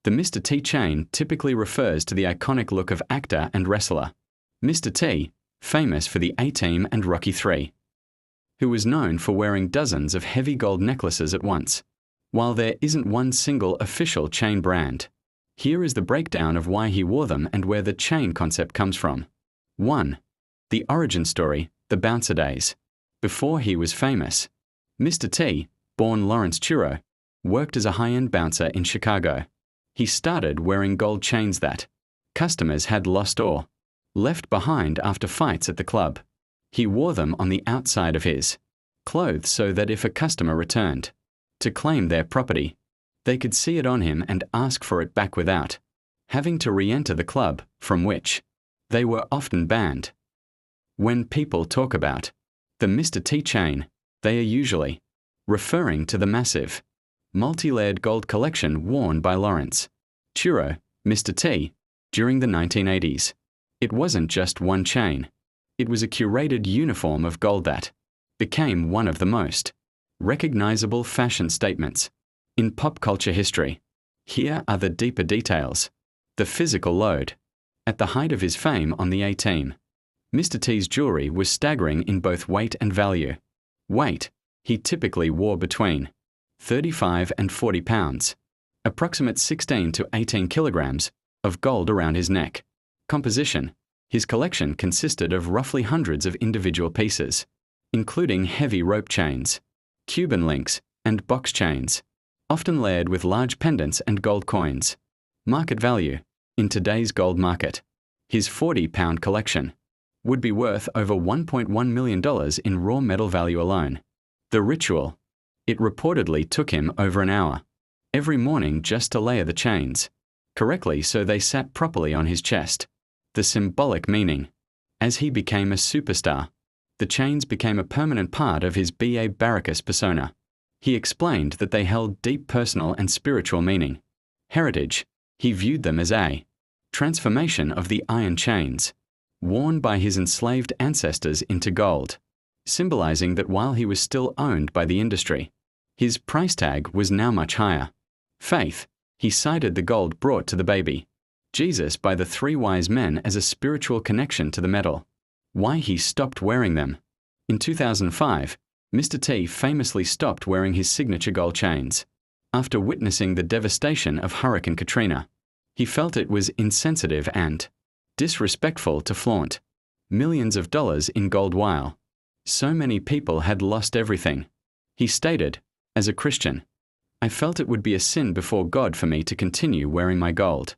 The Mr. T chain typically refers to the iconic look of actor and wrestler Mr. T, famous for the A-Team and Rocky III, who was known for wearing dozens of heavy gold necklaces at once. While there isn't one single official chain brand, here is the breakdown of why he wore them and where the chain concept comes from. 1. The origin story, the bouncer days. Before he was famous, Mr. T, born Laurence Tureaud, worked as a high-end bouncer in Chicago. He started wearing gold chains that customers had lost or left behind after fights at the club. He wore them on the outside of his clothes so that if a customer returned to claim their property, they could see it on him and ask for it back without having to re-enter the club, from which they were often banned. When people talk about the Mr. T chain, they are usually referring to the massive, multi-layered gold collection worn by Laurence Tureaud, Mr. T, during the 1980s. It wasn't just one chain. It was a curated uniform of gold that became one of the most recognizable fashion statements in pop culture history. Here are the deeper details. The physical load. At the height of his fame on the A-Team, Mr. T's jewelry was staggering in both weight and value. Weight. He typically wore between 35 and 40 pounds, approximate 16 to 18 kilograms, of gold around his neck. Composition. His collection consisted of roughly hundreds of individual pieces, including heavy rope chains, Cuban links, and box chains, often layered with large pendants and gold coins. Market value. In today's gold market, his 40-pound collection would be worth over $1.1 million in raw metal value alone. The ritual. It reportedly took him over an hour every morning just to layer the chains correctly so they sat properly on his chest. The symbolic meaning. As he became a superstar, the chains became a permanent part of his B.A. Baracus persona. He explained that they held deep personal and spiritual meaning. Heritage. He viewed them as a transformation of the iron chains, worn by his enslaved ancestors into gold, symbolizing that while he was still owned by the industry, his price tag was now much higher. Faith. He cited the gold brought to the baby Jesus by the three wise men as a spiritual connection to the metal. Why he stopped wearing them. In 2005, Mr. T famously stopped wearing his signature gold chains after witnessing the devastation of Hurricane Katrina. He felt it was insensitive and disrespectful to flaunt millions of dollars in gold while so many people had lost everything. He stated, "As a Christian, I felt it would be a sin before God for me to continue wearing my gold."